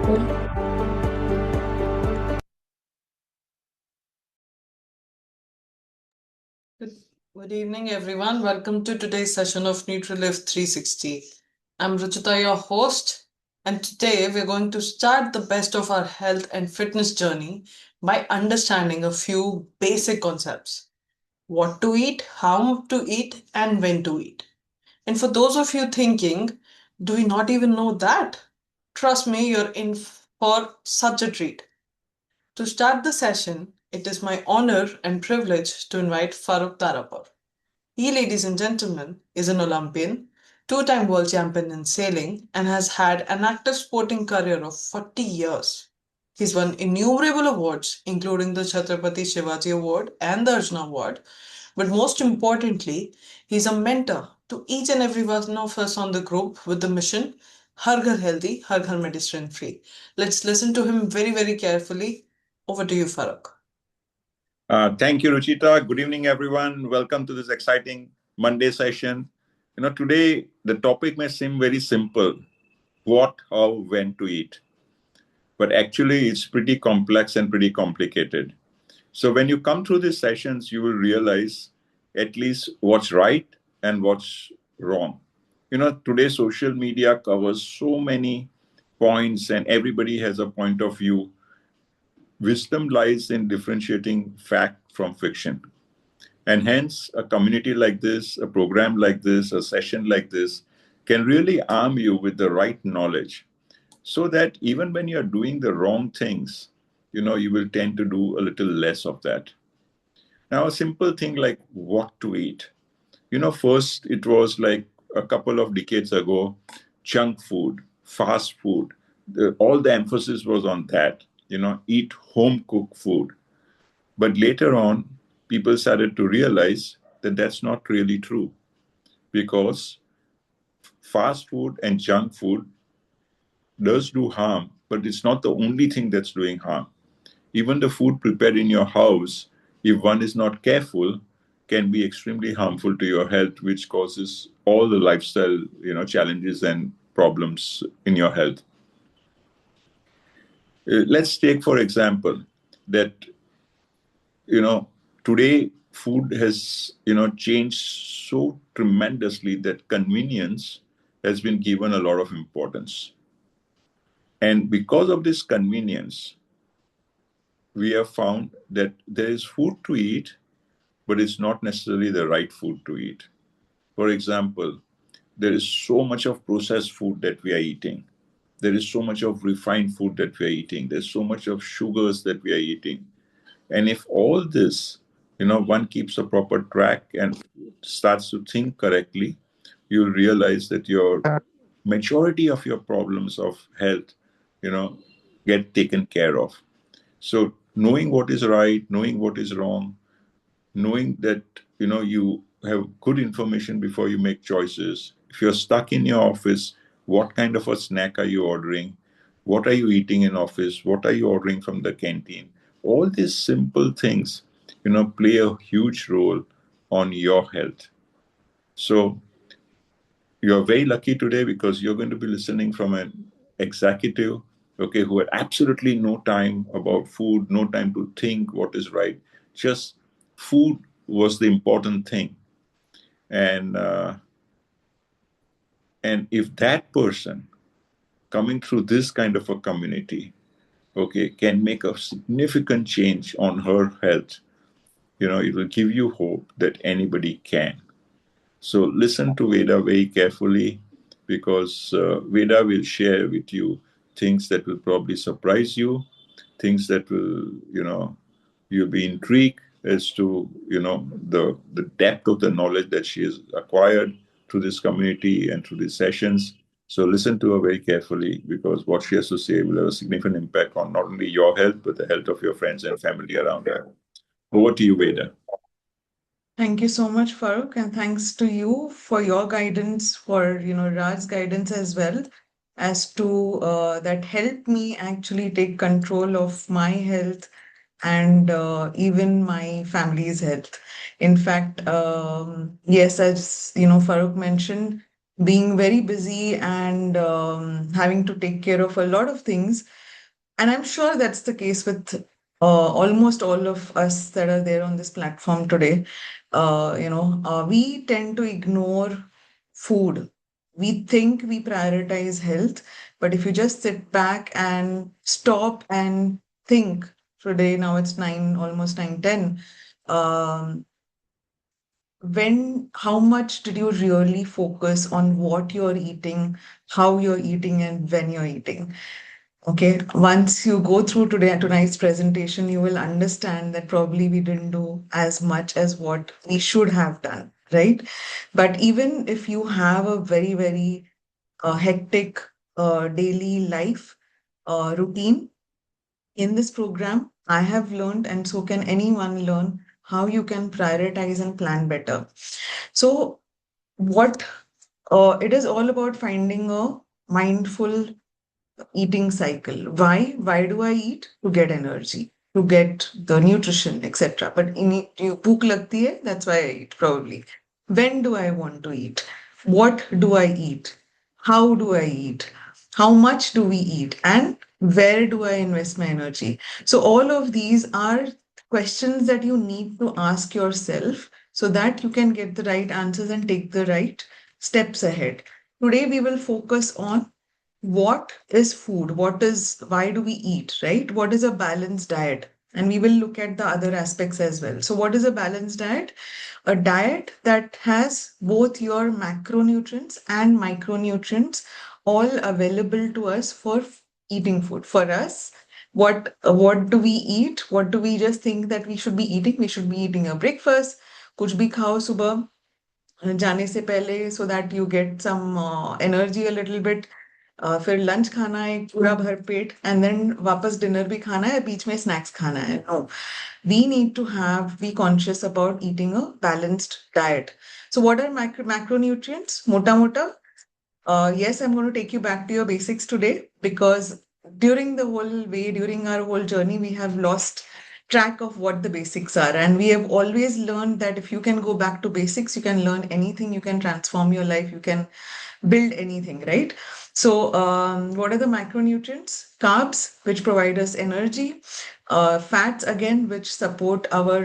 Good, good evening, everyone. Welcome to today's session of NutriLIV 360. I'm Ruchita, your host, and today we're going to start the best of our health and fitness journey by understanding a few basic concepts: what to eat, how to eat, and when to eat. And for those of you thinking, do we not even know that? Trust me, you're in for such a treat. To start the session, it is my honor and privilege to invite Farooq Tarapur. He, ladies and gentlemen, is an Olympian, two-time world champion in sailing, and has had an active sporting career of 40 years. He's won innumerable awards, including the Chhatrapati Shivaji Award and the Arjuna Award. But most importantly, he's a mentor to each and every one of us on the group with the mission Har Ghar Healthy, Har Ghar Medicine Free. Let's listen to him very, very carefully. Over to you, Farooq. Thank you, Ruchita. Good evening, everyone. Welcome to this exciting Monday session. Today the topic may seem very simple: what, how, when to eat. But actually, it's pretty complex and pretty complicated. So when you come through these sessions, you will realize at least what's right and what's wrong. Today social media covers so many points, and everybody has a point of view. Wisdom lies in differentiating fact from fiction. And hence, a community like this, a program like this, a session like this can really arm you with the right knowledge so that even when you're doing the wrong things, you will tend to do a little less of that. Now, a simple thing like what to eat. First, it was like a couple of decades ago, junk food, fast food. All the emphasis was on that, eat home cooked food. But later on, people started to realize that that's not really true, because fast food and junk food does do harm, but it's not the only thing that's doing harm. Even the food prepared in your house, if one is not careful, can be extremely harmful to your health, which causes all the lifestyle, challenges and problems in your health. Let's take, for example, that today food has changed so tremendously that convenience has been given a lot of importance. And because of this convenience, we have found that there is food to eat, but it's not necessarily the right food to eat. For example, there is so much of processed food that we are eating. There is so much of refined food that we are eating. There's so much of sugars that we are eating. And if all this, one keeps a proper track and starts to think correctly, you'll realize that your majority of your problems of health, get taken care of. So knowing what is right, knowing what is wrong, knowing that, you have good information before you make choices. If you're stuck in your office, what kind of a snack are you ordering? What are you eating in office? What are you ordering from the canteen? All these simple things, play a huge role on your health. So you're very lucky today because you're going to be listening from an executive, who had absolutely no time about food, no time to think what is right. Just food was the important thing. And if that person coming through this kind of a community, can make a significant change on her health, it will give you hope that anybody can. So listen to Veda very carefully, because Veda will share with you things that will probably surprise you, things that will, you'll be intrigued as to, the depth of the knowledge that she has acquired through this community and through these sessions. So listen to her very carefully, because what she has to say will have a significant impact on not only your health, but the health of your friends and family around her. Over to you, Veda. Thank you so much, Farooq, and thanks to you for your guidance, for Raj's guidance as well, as to that helped me actually take control of my health and even my family's health. In fact, yes, as Farooq mentioned, being very busy and having to take care of a lot of things. And I'm sure that's the case with almost all of us that are there on this platform today. We tend to ignore food. We think we prioritize health, but if you just sit back and stop and think, today now it's 9, almost 9:10. Um, how much did you really focus on what you're eating, how you're eating, and when you're eating? Okay, once you go through tonight's presentation, you will understand that probably we didn't do as much as what we should have done, right? But even if you have a very, very hectic daily life routine, in this program, I have learned, and so can anyone learn, how you can prioritize and plan better. So, what it is all about finding a mindful eating cycle. Why do I eat? To get energy, to get the nutrition, etc. But you bhook lagti hai, that's why I eat, probably. When do I want to eat? What do I eat? How do I eat? How much do we eat? And where do I invest my energy? So all of these are questions that you need to ask yourself so that you can get the right answers and take the right steps ahead. Today we will focus on what is food, why do we eat, right? What is a balanced diet? And we will look at the other aspects as well. So what is a balanced diet? A diet that has both your macronutrients and micronutrients all available to us for eating food. For us, what do we eat? What do we just think that we should be eating? We should be eating a breakfast, kuch bhi khao subah जाने से पहले, so that you get some energy a little bit. फिर lunch खाना है पूरा भर पेट, and then वापस डिनर भी खाना है, बीच में स्नैक्स खाना है. No, we need to be conscious about eating a balanced diet. So what are macronutrients? Mota mota. Yes, I'm going to take you back to your basics today, because during our whole journey, we have lost track of what the basics are. And we have always learned that if you can go back to basics, you can learn anything, you can transform your life, you can build anything, right? So, what are the macronutrients? Carbs, which provide us energy. Fats, again, which support our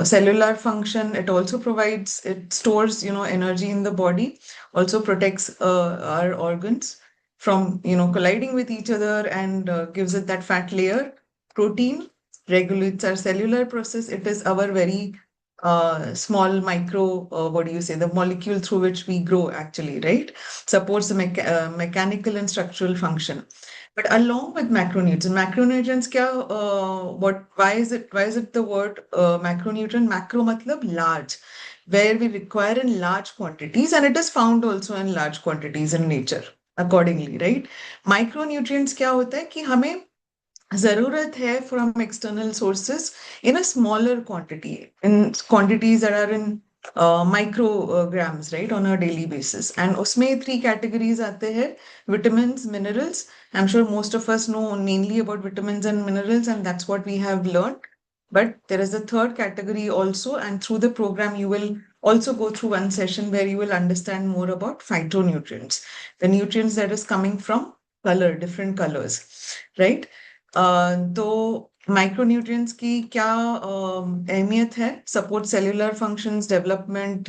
cellular function. It stores, energy in the body, also protects our organs from, colliding with each other, and gives it that fat layer. Protein regulates our cellular process. It is our very small micro, what do you say, the molecule through which we grow, actually, right? Supports the mechanical and structural function. But along with macronutrients kya, why is it the word macronutrient? Macro matlab large, where we require in large quantities, and it is found also in large quantities in nature accordingly, right? Micronutrients क्या होता है कि हमें ज़रूरत है from external sources in a smaller quantity, in quantities that are in micrograms, right, on a daily basis. And उसमें 3 categories आते हैं: vitamins, minerals. I'm sure most of us know mainly about vitamins and minerals, and that's what we have learned. But there is a third category also, and through the program, you will also go through one session where you will understand more about phytonutrients, the nutrients that is coming from different colors, right? तो micronutrients की क्या अहमियत है? Support cellular functions, development,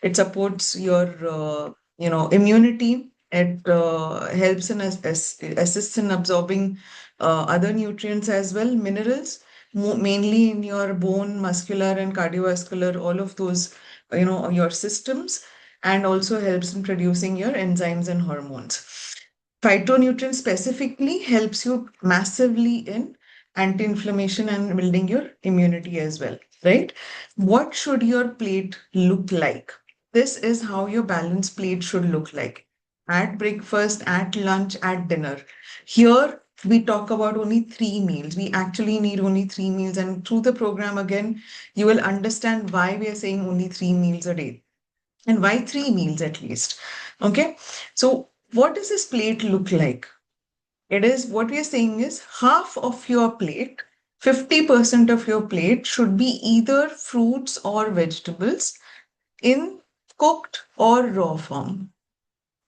it supports your immunity. It helps in assists in absorbing other nutrients as well. Minerals, mainly in your bone, muscular, and cardiovascular, all of those, your systems, and also helps in producing your enzymes and hormones. Phytonutrients specifically helps you massively in anti-inflammation and building your immunity as well, right? What should your plate look like? This is how your balanced plate should look like. At breakfast, at lunch, at dinner. Here, we talk about only 3 meals. We actually need only 3 meals. And through the program, again, you will understand why we are saying only 3 meals a day, and why 3 meals at least. Okay. So what does this plate look like? It is, what we are saying is, half of your plate, 50% of your plate should be either fruits or vegetables in cooked or raw form.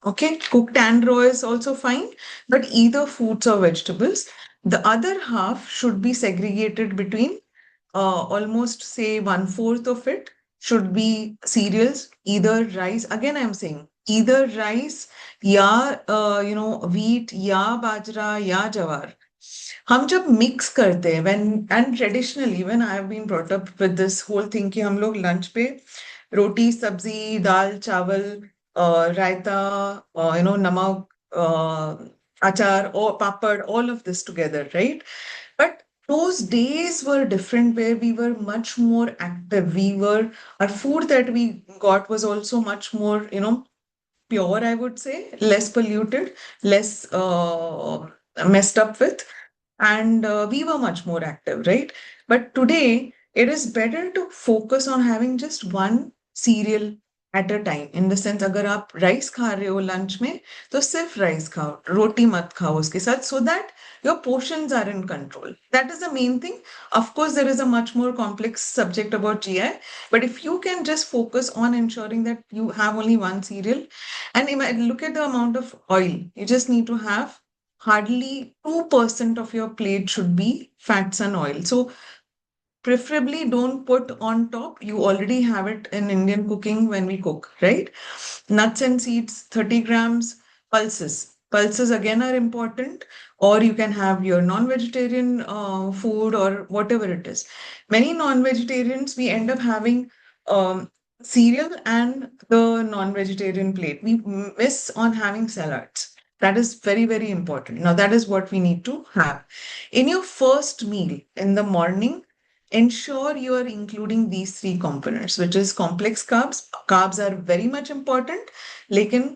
Okay, cooked and raw is also fine, but either fruits or vegetables. The other half should be segregated between almost say 1/4 of it should be cereals, either rice. Again, I'm saying either rice, ya wheat, ya bajra, ya jawar. हम जब mix करते हैं when and traditionally when I have been brought up with this whole thing कि हम लोग lunch पे रोटी सब्जी दाल चावल रायता नमक अचार or papad, all of this together, right? But those days were different where we were much more active. Our food that we got was also much more, pure, I would say, less polluted, less messed up with, and we were much more active, right? But today, it is better to focus on having just one cereal at a time. In the sense, अगर आप rice खा रहे हो lunch में, तो सिर्फ rice खाओ, रोटी मत खाओ उसके साथ, so that your portions are in control. That is the main thing. Of course, there is a much more complex subject about GI, but if you can just focus on ensuring that you have only one cereal, and look at the amount of oil, you just need to have hardly 2% of your plate should be fats and oil. So preferably don't put on top. You already have it in Indian cooking when we cook, right? Nuts and seeds, 30 grams, pulses. Pulses again are important, or you can have your non-vegetarian food or whatever it is. Many non-vegetarians, we end up having cereal and the non-vegetarian plate. We miss on having salads. That is very, very important. Now, that is what we need to have. In your first meal in the morning, ensure you are including these three components, which is complex carbs. Carbs are very much important. Lekin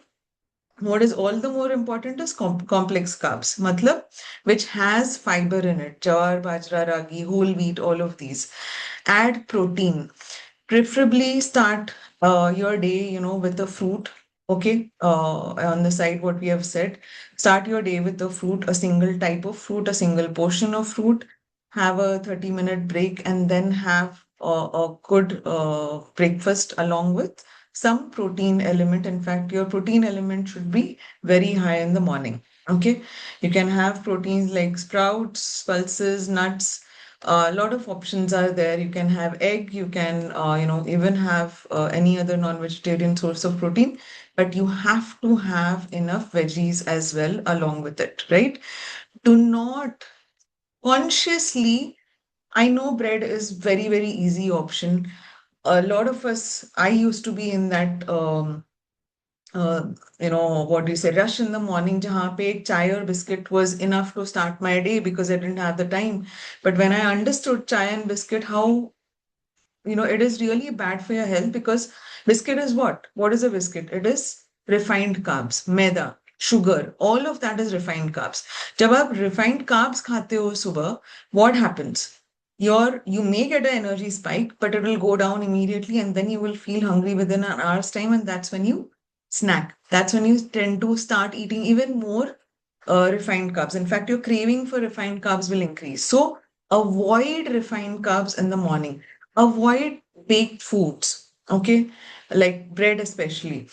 what is all the more important is complex carbs, matlab, which has fiber in it. Jawar, bajra, ragi, whole wheat, all of these. Add protein. Preferably start your day, with a fruit. Okay, on the side, what we have said, start your day with a fruit, a single type of fruit, a single portion of fruit. Have a 30-minute break, and then have a good breakfast along with some protein element. In fact, your protein element should be very high in the morning. Okay, you can have proteins like sprouts, pulses, nuts. A lot of options are there. You can have egg, you can, even have any other non-vegetarian source of protein, but you have to have enough veggies as well along with it, right? Do not consciously, I know bread is very, very easy option. A lot of us, I used to be in that, uh, what do you say, rush in the morning, jahan pe ek chai or biscuit was enough to start my day because I didn't have the time. But when I understood chai and biscuit, how it is really bad for your health, because biscuit is what? What is a biscuit? It is refined carbs, maida, sugar, all of that is refined carbs. जब आप refined carbs खाते हो सुबह, what happens? You may get an energy spike, but it will go down immediately, and then you will feel hungry within an hour's time, and that's when you snack. That's when you tend to start eating even more refined carbs. In fact, your craving for refined carbs will increase. So avoid refined carbs in the morning. Avoid baked foods. Okay, like bread especially.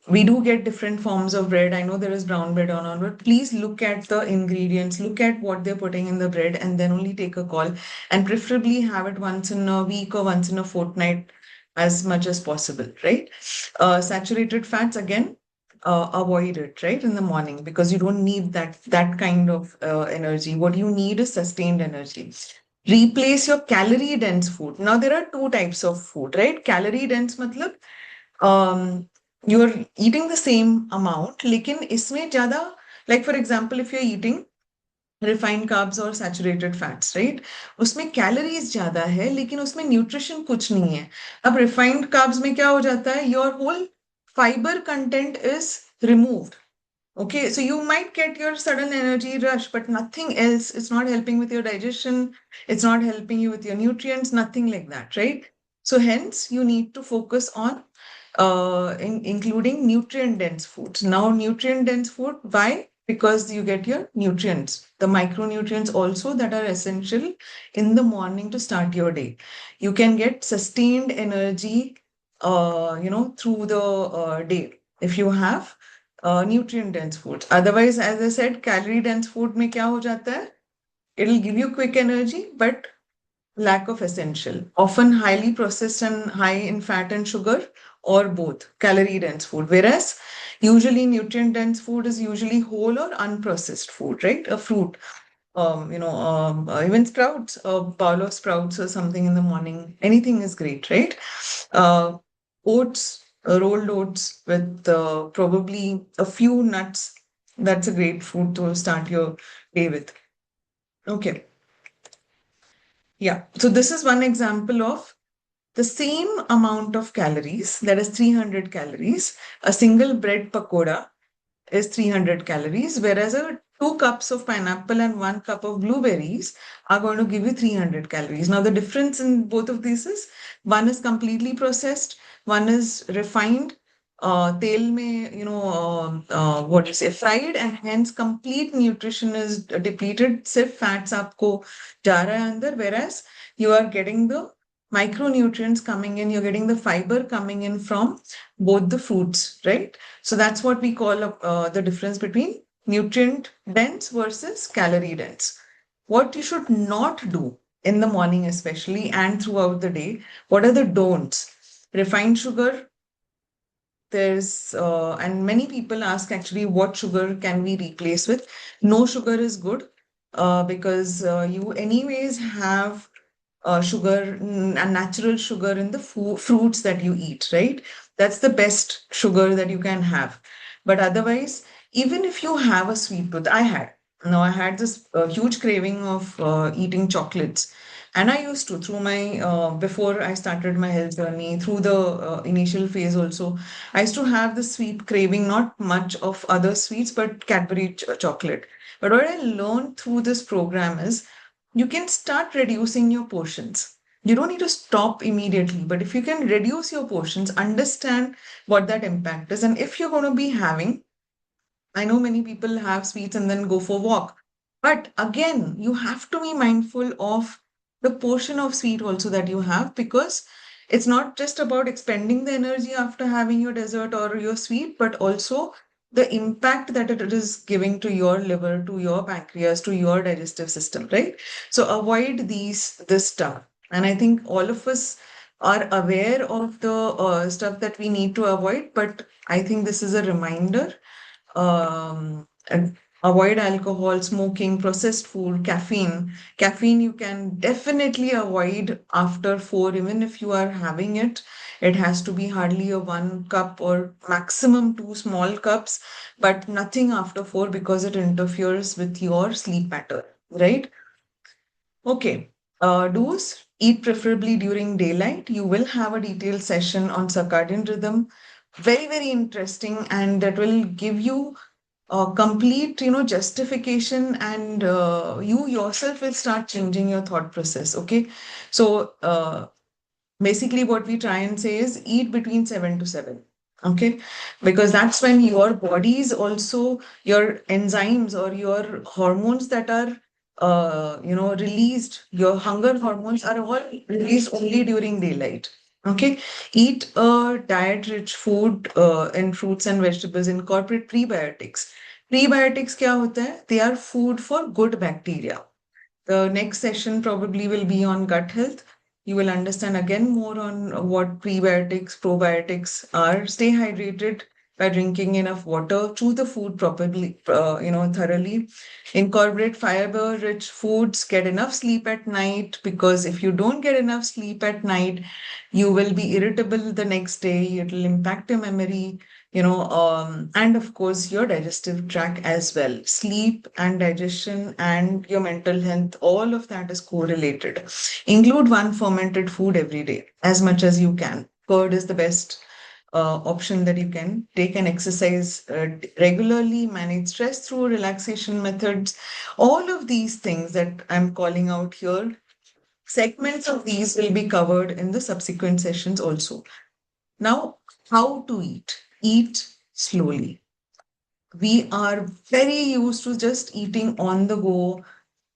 We do get different forms of bread. I know there is brown bread on, but please look at the ingredients, look at what they're putting in the bread, and then only take a call. And preferably have it once in a week or once in a fortnight as much as possible, right? Saturated fats, again, avoid it, right, in the morning, because you don't need that kind of energy. What you need is sustained energy. Replace your calorie dense food. Now there are two types of food, right? Calorie dense matlab you're eating the same amount, lekin isme jyada, like for example, if you're eating refined carbs or saturated fats, right? उसमें calories ज़्यादा है लेकिन उसमें nutrition कुछ नहीं है. अब refined carbs में क्या हो जाता है? Your whole fiber content is removed. Okay, so you might get your sudden energy rush, but nothing else. It's not helping with your digestion. It's not helping you with your nutrients, nothing like that, right? So hence you need to focus on including nutrient dense foods. Now, nutrient dense food, why? Because you get your nutrients, the micronutrients also that are essential in the morning to start your day. You can get sustained energy through the day if you have nutrient dense foods. Otherwise, as I said, calorie dense food में क्या हो जाता है? It'll give you quick energy, but lack of essential, often highly processed and high in fat and sugar, or both, calorie dense food. Whereas usually nutrient dense food is usually whole or unprocessed food, right? A fruit, even sprouts, a bowl of sprouts or something in the morning, anything is great, right? Uh, Oats, rolled oats with probably a few nuts. That's a great food to start your day with. Okay. Yeah. So this is one example of the same amount of calories, that is 300 calories. A single bread pakoda is 300 calories, whereas 2 cups of pineapple and 1 cup of blueberries are going to give you 300 calories. Now, the difference in both of these is one is completely processed, one is refined, tel mein, what do you say, fried, and hence complete nutrition is depleted. Sirf fats aapko ja raha hai andar, whereas you are getting the micronutrients coming in, you're getting the fiber coming in from both the fruits, right? So that's what we call the difference between nutrient dense versus calorie dense. What you should not do in the morning, especially and throughout the day, what are the don'ts? Refined sugar, and many people ask actually what sugar can we replace with? No sugar is good because you, anyways, have sugar, a natural sugar in the fruits that you eat, right? That's the best sugar that you can have. But otherwise, even if you have a sweet tooth, I had this huge craving of eating chocolates. And I used to, through my, before I started my health journey, through the initial phase also, I used to have the sweet craving, not much of other sweets, but Cadbury chocolate. But what I learned through this program is you can start reducing your portions. You don't need to stop immediately, but if you can reduce your portions, understand what that impact is. And if you're going to be having, I know many people have sweets and then go for walk. But again, you have to be mindful of the portion of sweet also that you have, because it's not just about expending the energy after having your dessert or your sweet, but also the impact that it is giving to your liver, to your pancreas, to your digestive system, right? So avoid this stuff. And I think all of us are aware of the stuff that we need to avoid, but I think this is a reminder. And avoid alcohol, smoking, processed food, caffeine. Caffeine you can definitely avoid after 4, even if you are having it. It has to be hardly a 1 cup or maximum 2 small cups, but nothing after 4, because it interferes with your sleep pattern, right? Okay. Do's, eat preferably during daylight. You will have a detailed session on circadian rhythm. Very, very interesting, and that will give you complete, justification, and you yourself will start changing your thought process. Okay. So basically what we try and say is eat between 7 to 7. Okay, because that's when your body is also, your enzymes or your hormones that are released, your hunger hormones are all released only during daylight. Okay, eat a diet rich food in fruits and vegetables. Incorporate prebiotics. Prebiotics kya hota hai? They are food for good bacteria. The next session probably will be on gut health. You will understand again more on what prebiotics, probiotics are. Stay hydrated by drinking enough water. Chew the food properly, thoroughly. Incorporate fiber-rich foods. Get enough sleep at night, because if you don't get enough sleep at night, you will be irritable the next day. It will impact your memory, and of course your digestive tract as well. Sleep and digestion and your mental health, all of that is correlated. Include one fermented food every day as much as you can. Curd is the best option that you can take. And exercise regularly. Manage stress through relaxation methods. All of these things that I'm calling out here, segments of these will be covered in the subsequent sessions also. Now, how to eat? Eat slowly. We are very used to just eating on the go,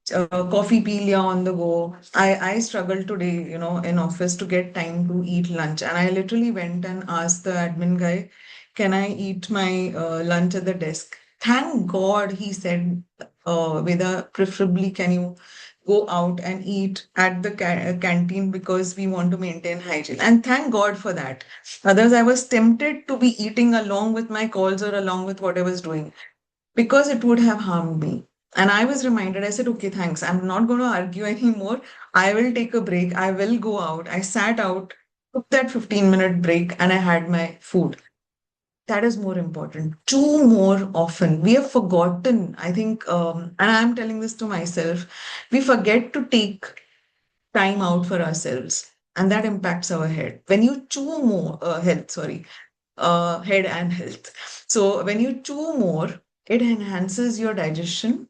coffee pee liya on the go. I struggled today, in office to get time to eat lunch. And I literally went and asked the admin guy, can I eat my lunch at the desk? Thank God he said, Veda, preferably can you go out and eat at the canteen because we want to maintain hygiene. And thank God for that. Others, I was tempted to be eating along with my calls or along with what I was doing because it would have harmed me. And I was reminded, I said, okay, thanks. I'm not going to argue anymore. I will take a break. I will go out. I sat out, took that 15-minute break, and I had my food. That is more important. Two more often. We have forgotten, I think, and I'm telling this to myself, we forget to take time out for ourselves. And that impacts our head. When you chew more, head and health. So when you chew more, it enhances your digestion.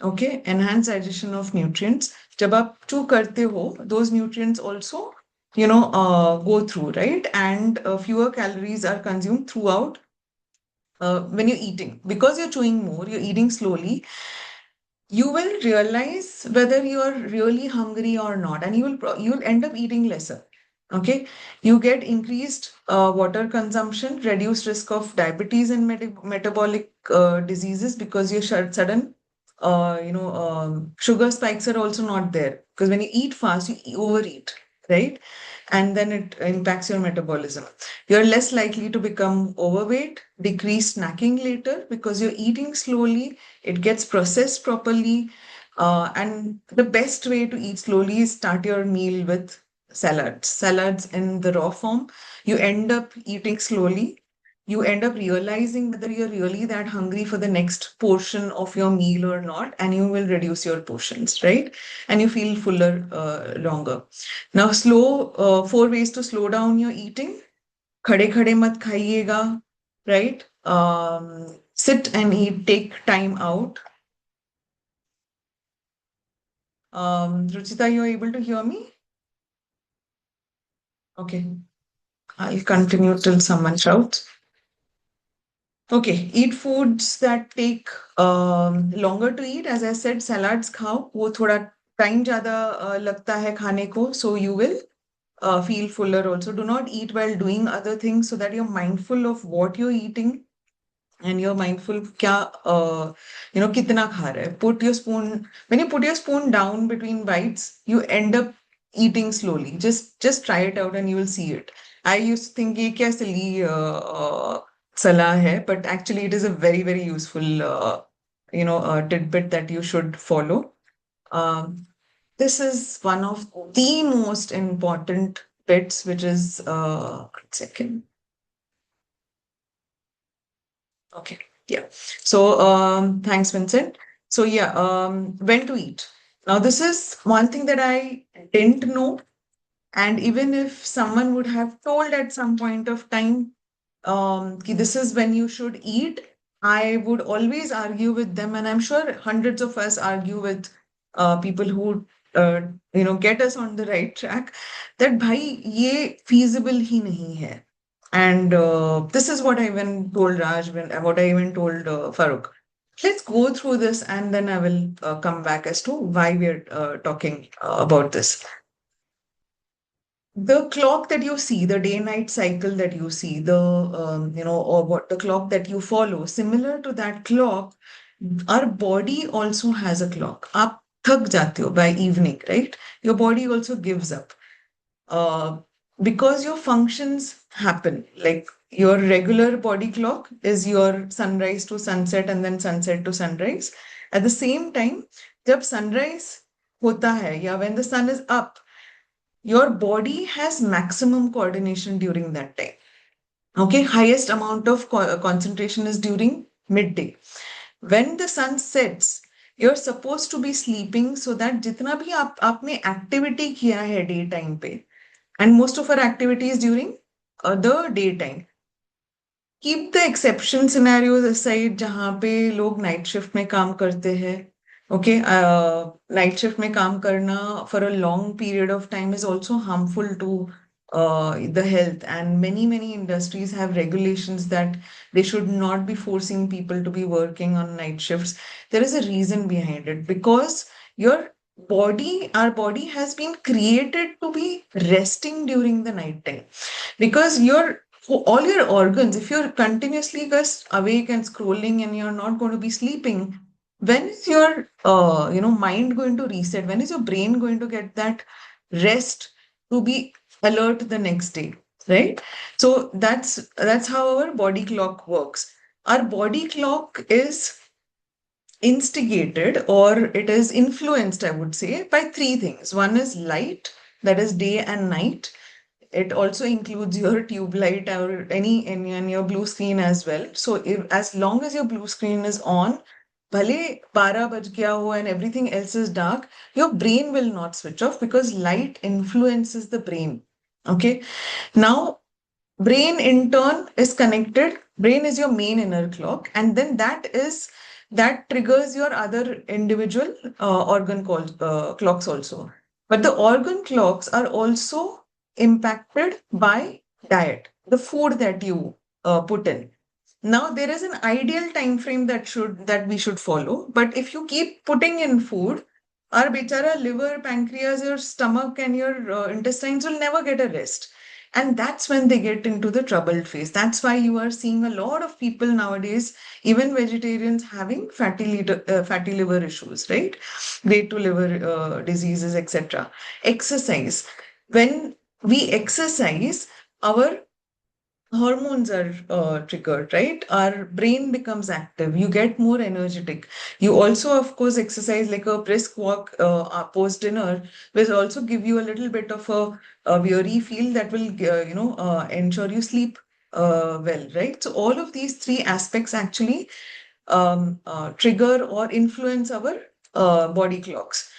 Okay, enhance digestion of nutrients. जब आप chew करते हो, those nutrients also, go through, right? And fewer calories are consumed throughout when you're eating. Because you're chewing more, you're eating slowly, you will realize whether you're really hungry or not, and you'll end up eating lesser. Okay, you get increased water consumption, reduced risk of diabetes and metabolic diseases because your sudden sugar spikes are also not there, because when you eat fast you overeat, right? And then it impacts your metabolism. You're less likely to become overweight, decrease snacking later because you're eating slowly, it gets processed properly. And the best way to eat slowly is start your meal with salads in the raw form. You end up eating slowly. You end up realizing whether you're really that hungry for the next portion of your meal or not, and you will reduce your portions, right? And you feel fuller longer. Now, four ways to slow down your eating. खड़े खड़े मत खाइएगा, right? Sit and eat, take time out. Ruchita, you're able to hear me? Okay, I'll continue till someone shouts. Okay, eat foods that take longer to eat. As I said, salads खाओ, वो थोड़ा time ज़्यादा लगता है खाने को, so you will feel fuller also. Do not eat while doing other things, so that you're mindful of what you're eating and you're mindful क्या कितना खा रहे हैं. Put your spoon, when you put your spoon down between bites, you end up eating slowly. Just try it out and you will see it. I used to think ये क्या silly salah hai, but actually it is a very, very useful tidbit that you should follow. This is one of the most important bits, which is one second. Okay, yeah. So thanks, Vincent. So yeah, when to eat. Now this is one thing that I didn't know, and even if someone would have told at some point of time, ki this is when you should eat, I would always argue with them, and I'm sure hundreds of us argue with people who get us on the right track, that bhai ye feasible ही नहीं है. And this is what I even told Raj, what I even told Farooq. Let's go through this, and then I will come back as to why we're talking about this. The clock that you see, the day-night cycle that you see, or what the clock that you follow, similar to that clock, our body also has a clock. आप थक जाते हो by evening, right? Your body also gives up. Because your functions happen, like your regular body clock is your sunrise to sunset and then sunset to sunrise. At the same time, जब sunrise होता है, या when the sun is up, your body has maximum coordination during that time. Okay, highest amount of concentration is during midday. When the sun sets, you're supposed to be sleeping, so that जितना भी आपने activity किया है daytime पे, and most of our activities during the daytime. Keep the exception scenarios aside जहाँ पे लोग night shift में काम करते हैं. Okay, night shift में काम करना for a long period of time is also harmful to the health, and many industries have regulations that they should not be forcing people to be working on night shifts. There is a reason behind it, because our body has been created to be resting during the night time, because all your organs, if you're continuously just awake and scrolling and you're not going to be sleeping, when is your mind going to reset? When is your brain going to get that rest to be alert the next day, right? So that's how our body clock works. Our body clock is instigated, or it is influenced, I would say, by three things. One is light, that is day and night. It also includes your tube light or any your blue screen as well. So as long as your blue screen is on, bhale 12 baj gaya ho and everything else is dark, your brain will not switch off, because light influences the brain. Okay. Now, brain in turn is connected. Brain is your main inner clock, and then that triggers your other individual organ clocks also. But the organ clocks are also impacted by diet, the food that you put in. Now there is an ideal time frame that we should follow, but if you keep putting in food, our bechara liver, pancreas, your stomach, and your intestines will never get a rest. And that's when they get into the troubled phase. That's why you are seeing a lot of people nowadays, even vegetarians, having fatty liver issues, right? Grade 2 liver diseases, etc. Exercise. When we exercise, our hormones are triggered, right? Our brain becomes active. You get more energetic. You also, of course, exercise like a brisk walk post dinner will also give you a little bit of a weary feel that will, ensure you sleep well, right? So all of these three aspects actually trigger or influence our body clocks.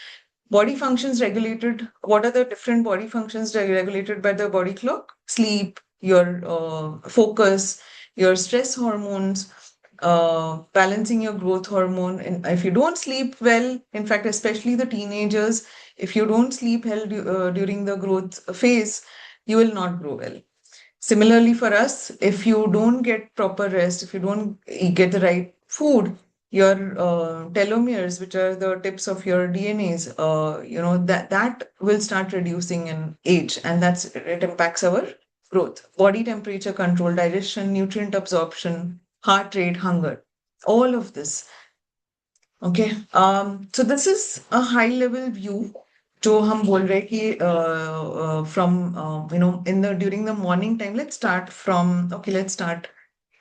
Body functions regulated. What are the different body functions regulated by the body clock? Sleep, your focus, your stress hormones, balancing your growth hormone. And if you don't sleep well, in fact, especially the teenagers, if you don't sleep well during the growth phase, you will not grow well. Similarly, for us, if you don't get proper rest, if you don't get the right food, your telomeres, which are the tips of your DNAs, that will start reducing in age, and it impacts our growth, body temperature control, digestion, nutrient absorption, heart rate, hunger, all of this. Okay. So this is a high level view जो हम बोल रहे हैं कि from during the morning time, let's start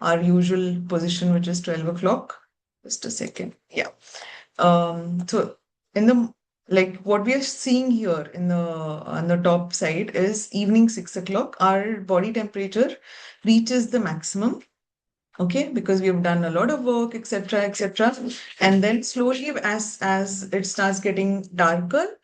our usual position, which is 12 o'clock. Just a second. Yeah. So in the like what we are seeing here on the top side is evening 6 o'clock. Our body temperature reaches the maximum. Okay, because we have done a lot of work, etc., etc. And then slowly, as it starts getting darker,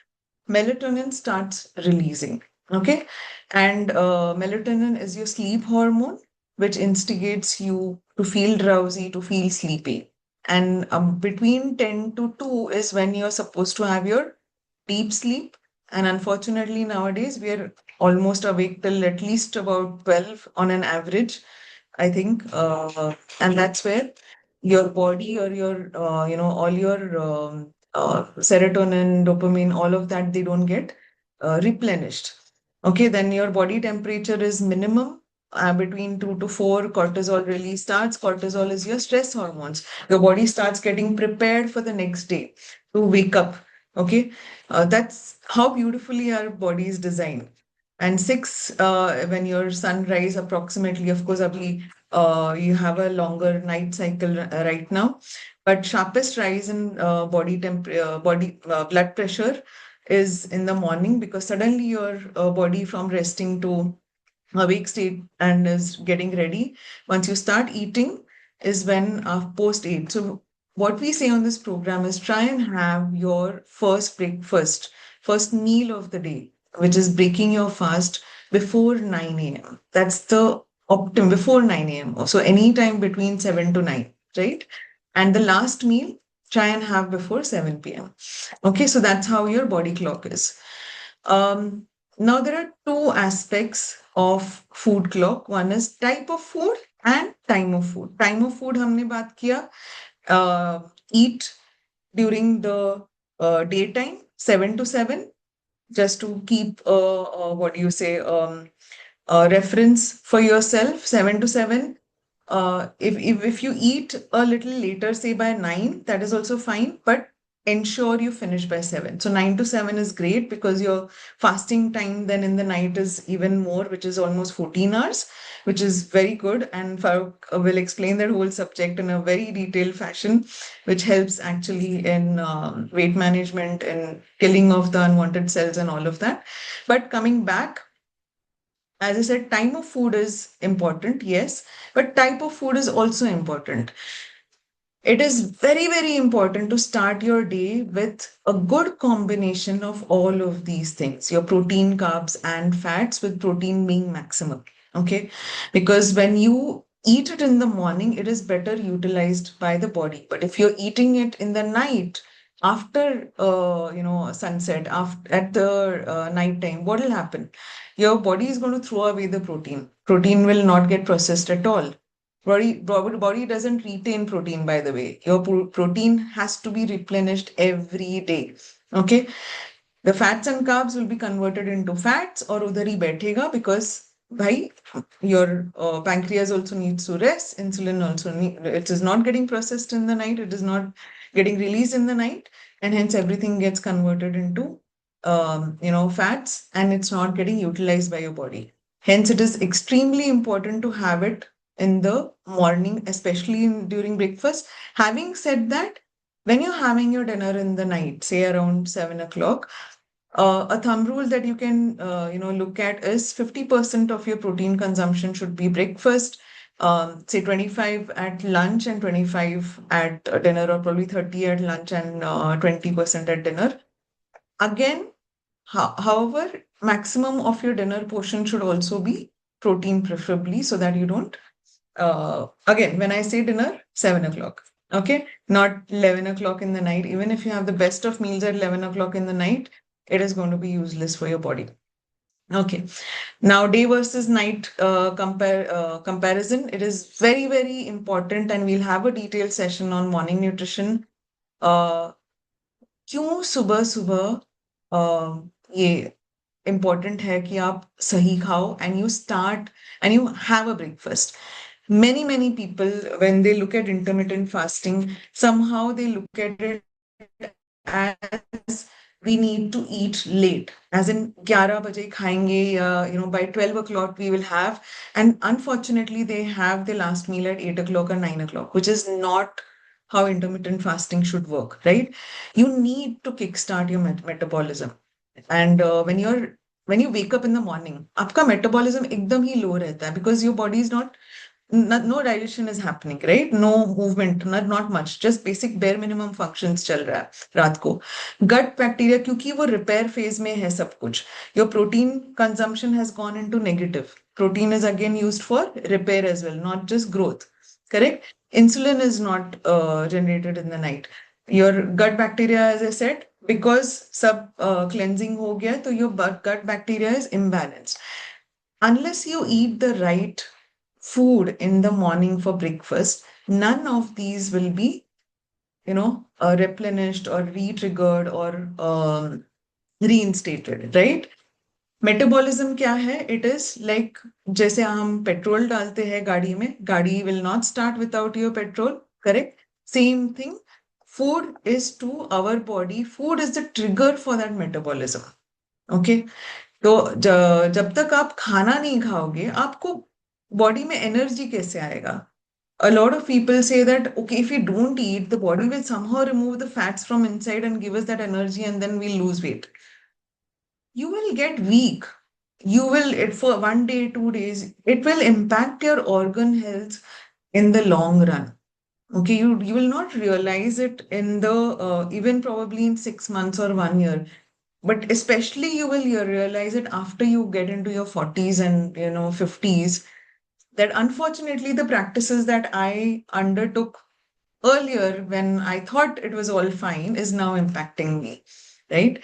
melatonin starts releasing. Okay, and melatonin is your sleep hormone, which instigates you to feel drowsy, to feel sleepy. And between 10 to 2 is when you're supposed to have your deep sleep. And unfortunately, nowadays we are almost awake till at least about 12 on an average, I think, and that's where your body or your, all your serotonin, dopamine, all of that, they don't get replenished. Okay, then your body temperature is minimum. Between 2 to 4, cortisol release starts. Cortisol is your stress hormones. Your body starts getting prepared for the next day to wake up. Okay, that's how beautifully our body is designed. And 6, when your sunrise approximately, of course, you have a longer night cycle right now, but sharpest rise in blood pressure is in the morning, because suddenly your body from resting to awake state and is getting ready. Once you start eating is when post 8. So what we say on this program is try and have your first breakfast, first meal of the day, which is breaking your fast before 9 a.m. That's the optimum, before 9 a.m. So anytime between 7 to 9, right? And the last meal, try and have before 7 p.m. Okay, so that's how your body clock is. Now there are two aspects of food clock. One is type of food and time of food. Time of food हमने बात किया. Eat during the daytime 7 to 7, just to keep what do you say, reference for yourself, 7 to 7. If you eat a little later, say by 9, that is also fine, but ensure you finish by 7. So 9 to 7 is great because your fasting time then in the night is even more, which is almost 14 hours, which is very good. And Farooq will explain that whole subject in a very detailed fashion, which helps actually in weight management and killing of the unwanted cells and all of that. But coming back, as I said, time of food is important, yes, but type of food is also important. It is very, very important to start your day with a good combination of all of these things, your protein, carbs, and fats, with protein being maximum. Okay. Because when you eat it in the morning, it is better utilized by the body. But if you're eating it in the night, after sunset, after at the night time, what will happen? Your body is going to throw away the protein. Protein will not get processed at all. Body doesn't retain protein, by the way. Your protein has to be replenished every day. Okay. The fats and carbs will be converted into fats, or udhar hi baithega, because bhai, your pancreas also needs to rest. Insulin also it is not getting processed in the night. It is not getting released in the night, and hence everything gets converted into fats, and it's not getting utilized by your body. Hence, it is extremely important to have it in the morning, especially during breakfast. Having said that, when you're having your dinner in the night, say around 7 o'clock, a thumb rule that you can look at is 50% of your protein consumption should be breakfast, say 25 at lunch and 25 at dinner, or probably 30 at lunch and 20% at dinner. Again, however, maximum of your dinner portion should also be protein, preferably, so that you don't. Again, when I say dinner, 7 o'clock. Okay, not 11 o'clock in the night. Even if you have the best of meals at 11 o'clock in the night, it is going to be useless for your body. Okay, now day versus night comparison. It is very, very important, and we'll have a detailed session on morning nutrition. क्यों सुबह सुबह ये important है कि आप सही खाओ and you have a breakfast. Many people, when they look at intermittent fasting, somehow they look at it as we need to eat late, as in 11 baje khayenge, by 12 o'clock we will have. And unfortunately, they have their last meal at 8 o'clock or 9 o'clock, which is not how intermittent fasting should work, right? You need to kickstart your metabolism. And when you wake up in the morning, आपका metabolism एकदम ही low रहता है, because your body is no digestion is happening, right? No movement, not much, just basic bare minimum functions चल रहा है रात को. Gut bacteria, क्योंकि वो repair phase में है सब कुछ. Your protein consumption has gone into negative. Protein is again used for repair as well, not just growth. Correct? Insulin is not generated in the night. Your gut bacteria, as I said, because sub cleansing ho gaya, so your gut bacteria is imbalanced. Unless you eat the right food in the morning for breakfast, none of these will be, replenished or re-triggered or reinstated, right? Metabolism क्या है? It is like जैसे हम petrol डालते हैं गाड़ी में, गाड़ी will not start without your petrol, correct? Same thing, food is to our body, food is the trigger for that metabolism. Okay, तो जब तक आप खाना नहीं खाओगे, आपको बॉडी में एनर्जी कैसे आएगा? A lot of people say that, okay, if we don't eat, the body will somehow remove the fats from inside and give us that energy, and then we'll lose weight. You will get weak. You will, for 1 day, 2 days, it will impact your organ health in the long run. Okay, you will not realize it in the even probably in 6 months or 1 year, but especially you will realize it after you get into your 40s and 50s, that unfortunately the practices that I undertook earlier when I thought it was all fine is now impacting me, right?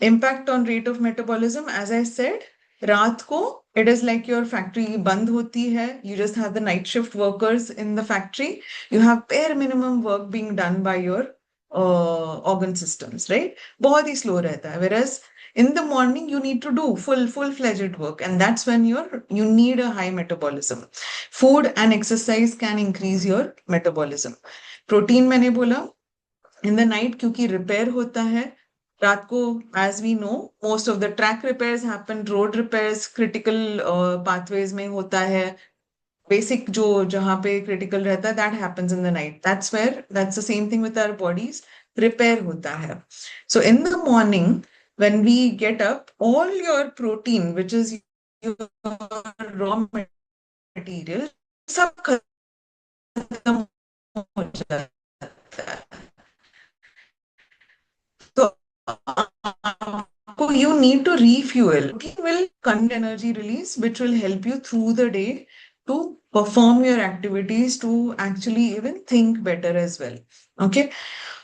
Impact on rate of metabolism, as I said, रात को it is like your factory बंद होती है. You just have the night shift workers in the factory. You have bare minimum work being done by your organ systems, right? बहुत ही slow रहता है. Whereas in the morning you need to do full-fledged work, and that's when you need a high metabolism. Food and exercise can increase your metabolism. Protein मैंने बोला in the night क्योंकि repair होता है. रात को, as we know, most of the track repairs happen, road repairs critical pathways में होता है. Basic जो जहाँ पे critical रहता है, that happens in the night. That's the same thing with our bodies. Repair होता है. So in the morning, when we get up, all your protein, which is your raw material, सब खत्म हो जाता है. So you need to refuel. Protein will conduct energy release, which will help you through the day to perform your activities, to actually even think better as well. Okay.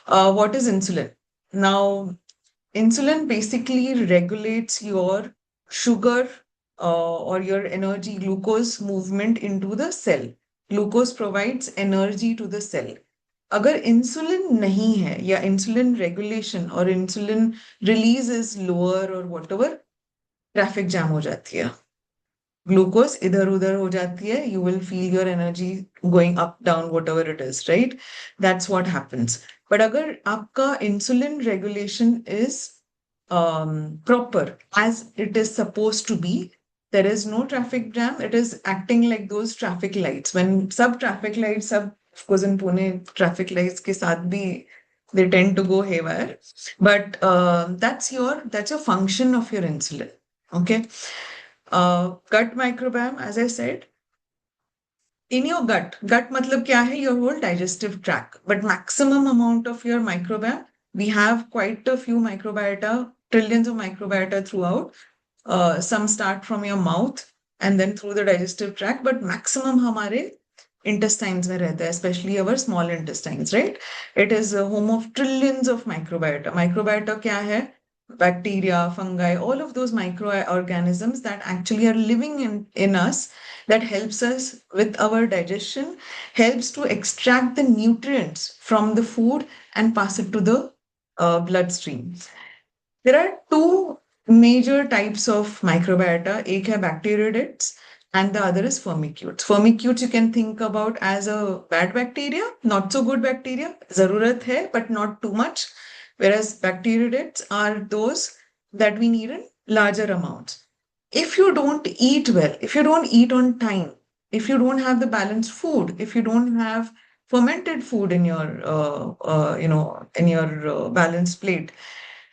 What is insulin? Now, insulin basically regulates your sugar or your energy glucose movement into the cell. Glucose provides energy to the cell. अगर insulin नहीं है या insulin regulation और insulin release is lower और whatever, traffic jam हो जाती है. Glucose इधर उधर हो जाती है. You will feel your energy going up down whatever it is, right? That's what happens. But अगर आपका insulin regulation is proper as it is supposed to be, there is no traffic jam. It is acting like those traffic lights. When sub traffic lights, of course in Pune, traffic lights ke saath bhi they tend to go haywire. But that's your function of your insulin. Okay. Gut microbiome, as I said, in your gut matlab kya hai? Your whole digestive tract. But maximum amount of your microbiome, we have quite a few microbiota, trillions of microbiota throughout. Some start from your mouth and then through the digestive tract, but maximum हमारे intestines में रहता है, especially our small intestines, right? It is a home of trillions of microbiota. Microbiota क्या है? Bacteria, fungi, all of those microorganisms that actually are living in us, that helps us with our digestion, helps to extract the nutrients from the food and pass it to the bloodstream. There are two major types of microbiota. एक है bacteroidetes and the other is firmicutes. Firmicutes you can think about as a bad bacteria, not so good bacteria. ज़रूरत है, but not too much. Whereas bacteroidetes are those that we need in larger amounts. If you don't eat well, if you don't eat on time, if you don't have the balanced food, if you don't have fermented food in your, balanced plate,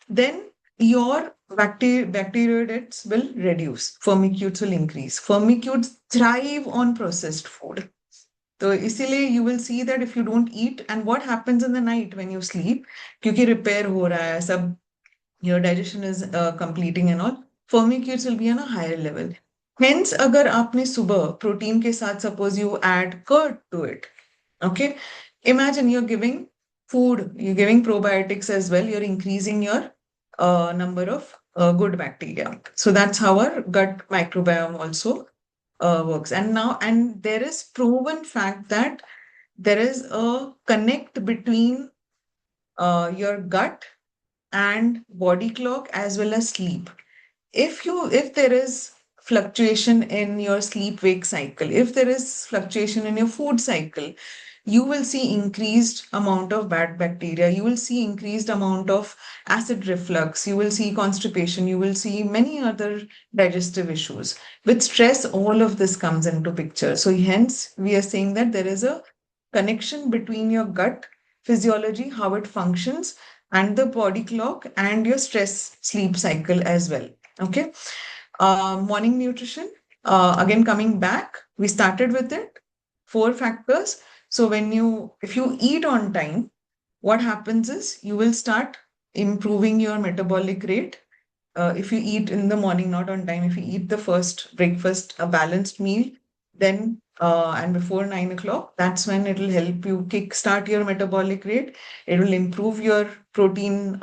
then your bacteroidetes will reduce, firmicutes will increase. Firmicutes thrive on processed food. So इसीलिए you will see that if you don't eat, and what happens in the night when you sleep, क्योंकि repair हो रहा है सब, your digestion is completing and all, firmicutes will be on a higher level. Hence, अगर आपने सुबह protein के साथ, suppose you add curd to it, okay? Imagine you're giving food, you're giving probiotics as well, you're increasing your number of good bacteria. So that's how our gut microbiome also works. And there is proven fact that there is a connect between your gut and body clock as well as sleep. If there is fluctuation in your sleep wake cycle, if there is fluctuation in your food cycle, you will see increased amount of bad bacteria, you will see increased amount of acid reflux, you will see constipation, you will see many other digestive issues. With stress, all of this comes into picture. So hence we are saying that there is a connection between your gut physiology, how it functions, and the body clock and your stress sleep cycle as well. Okay. Morning nutrition. Again, coming back, we started with it. 4 factors. So if you eat on time, what happens is you will start improving your metabolic rate. If you eat in the morning, not on time, if you eat the first breakfast, a balanced meal, then and before 9 o'clock, that's when it will help you kickstart your metabolic rate. It will improve your protein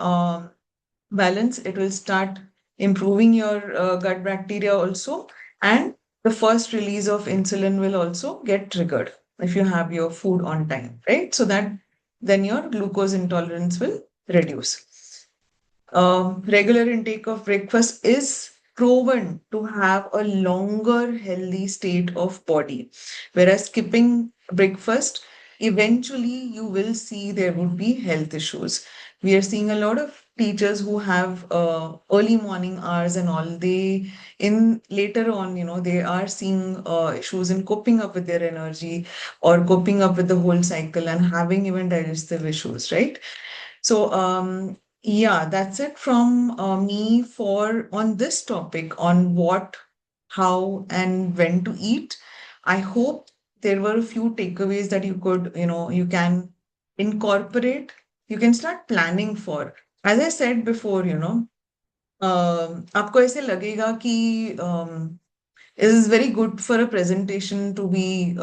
balance. It will start improving your gut bacteria also. And the first release of insulin will also get triggered if you have your food on time, right? So that then your glucose intolerance will reduce. Regular intake of breakfast is proven to have a longer healthy state of body, whereas skipping breakfast, eventually you will see there would be health issues. We are seeing a lot of teachers who have early morning hours and all. They in later on, they are seeing issues in coping up with their energy or coping up with the whole cycle and having even digestive issues, right? So, yeah, that's it from me for on this topic on what, how, and when to eat. I hope there were a few takeaways that you could, you can incorporate, you can start planning for. As I said before, आपको ऐसे लगेगा कि it is very good for a presentation to be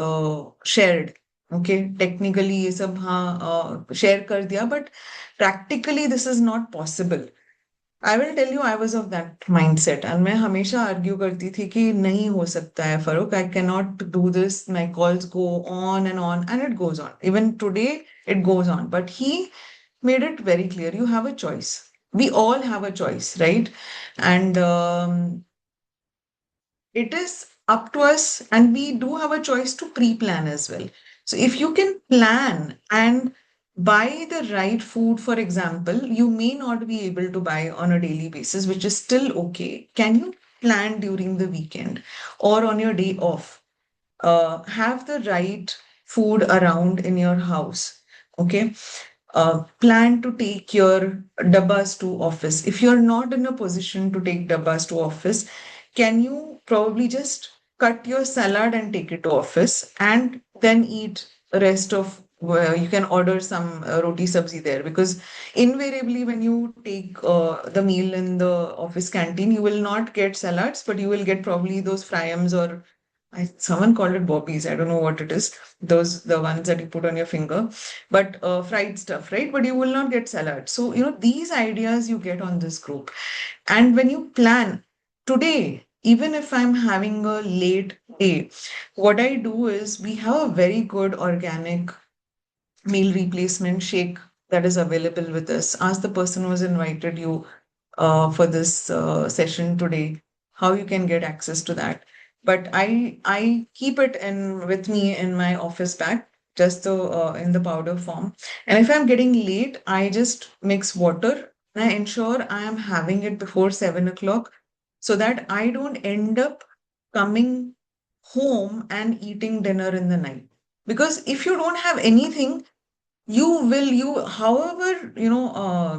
shared. Okay, technically ये सब हाँ share कर दिया, but practically this is not possible. I will tell you, I was of that mindset, and मैं हमेशा argue करती थी कि नहीं हो सकता है Farooq, I cannot do this. My calls go on, and it goes on. Even today, it goes on. But he made it very clear, you have a choice. We all have a choice, right? And it is up to us, and we do have a choice to pre-plan as well. So if you can plan and buy the right food, for example, you may not be able to buy on a daily basis, which is still okay. Can you plan during the weekend or on your day off? Have the right food around in your house. Okay. Plan to take your dabbas to office. If you're not in a position to take dabbas to office, can you probably just cut your salad and take it to office and then eat rest of you can order some roti sabzi there, because invariably when you take the meal in the office canteen, you will not get salads, but you will get probably those fryams or someone called it bobbies. I don't know what it is. Those the ones that you put on your finger, but fried stuff, right? But you will not get salad. So these ideas you get on this group, and when you plan today, even if I'm having a late day, what I do is we have a very good organic meal replacement shake that is available with us. Ask the person who has invited you for this session today how you can get access to that. But I keep it in with me in my office bag, just in the powder form. And if I'm getting late, I just mix water and I ensure I am having it before 7 o'clock so that I don't end up coming home and eating dinner in the night. Because if you don't have anything, you however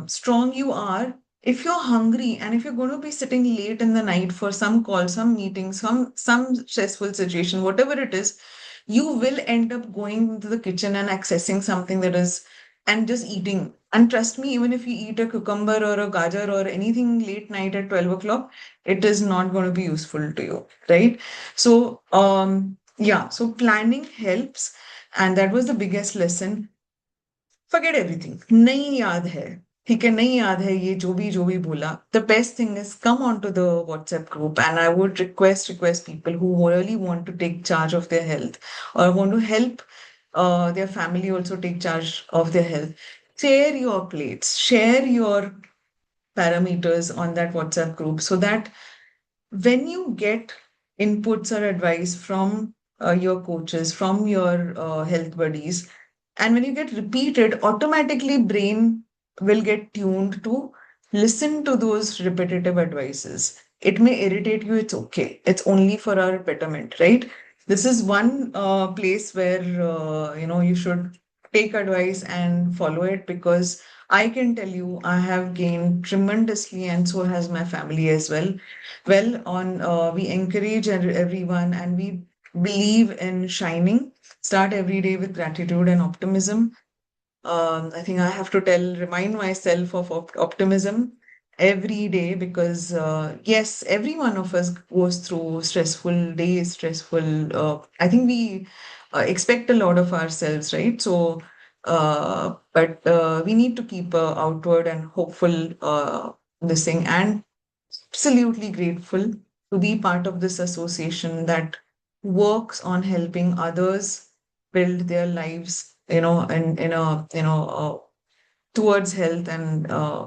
strong you are, if you're hungry and if you're going to be sitting late in the night for some call, some meeting, some stressful situation, whatever it is, you will end up going into the kitchen and accessing something that is and just eating. And trust me, even if you eat a cucumber or a gajar or anything late night at 12 o'clock, it is not going to be useful to you, right? So yeah, so planning helps, and that was the biggest lesson. Forget everything. नहीं याद है. ठीक है, नहीं याद है ये जो भी बोला. The best thing is come onto the WhatsApp group, and I would request people who really want to take charge of their health or want to help their family also take charge of their health. Share your plates, share your parameters on that WhatsApp group so that when you get inputs or advice from your coaches, from your health buddies, and when you get repeated, automatically brain will get tuned to listen to those repetitive advices. It may irritate you, it's okay. It's only for our betterment, right? This is one place where you should take advice and follow it, because I can tell you I have gained tremendously, and so has my family as well. Well, on we encourage everyone, and we believe in shining. Start every day with gratitude and optimism. I think I have to remind myself of optimism every day, because yes, every one of us goes through stressful days, stressful. I think we expect a lot of ourselves, right? So, but we need to keep outward and hopeful this thing, and absolutely grateful to be part of this association that works on helping others build their lives in a, towards health and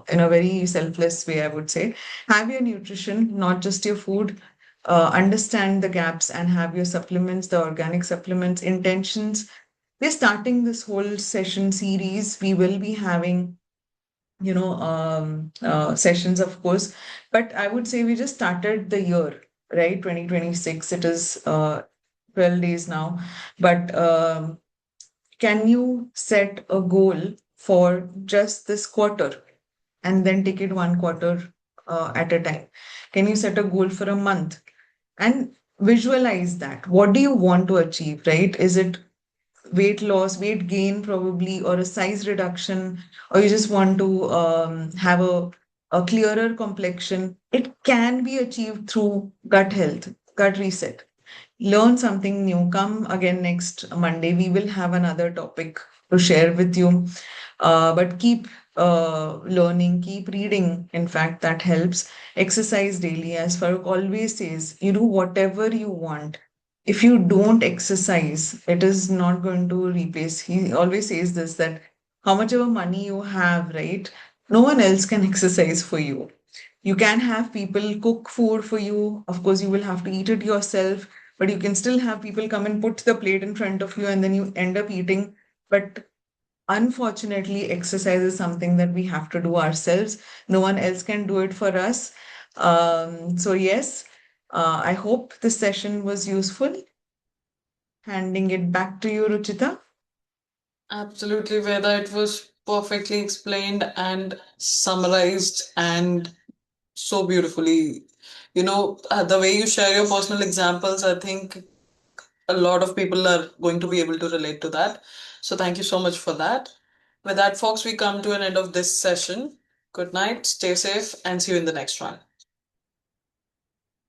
in a very selfless way, I would say. Have your nutrition, not just your food. Understand the gaps and have your supplements, the organic supplements, intentions. We're starting this whole session series. We will be having sessions, of course. But I would say we just started the year, right? 2026. It is 12 days now. But can you set a goal for just this quarter and then take it one quarter at a time? Can you set a goal for a month and visualize that? What do you want to achieve, right? Is it weight loss, weight gain, probably, or a size reduction, or you just want to have a clearer complexion? It can be achieved through gut health, gut reset. Learn something new. Come again next Monday. We will have another topic to share with you. But keep learning, keep reading. In fact, that helps. Exercise daily. As Farooq always says, you do whatever you want. If you don't exercise, it is not going to replace. He always says this, that how much ever money you have, right? No one else can exercise for you. You can have people cook food for you. Of course, you will have to eat it yourself, but you can still have people come and put the plate in front of you and then you end up eating. But unfortunately, exercise is something that we have to do ourselves. No one else can do it for us. So, yes, I hope this session was useful. Handing it back to you, Ruchita. Absolutely, Veda. It was perfectly explained and summarized and so beautifully. The way you share your personal examples, I think a lot of people are going to be able to relate to that. So, thank you so much for that. With that, folks, we come to an end of this session. Good night, stay safe, and see you in the next one.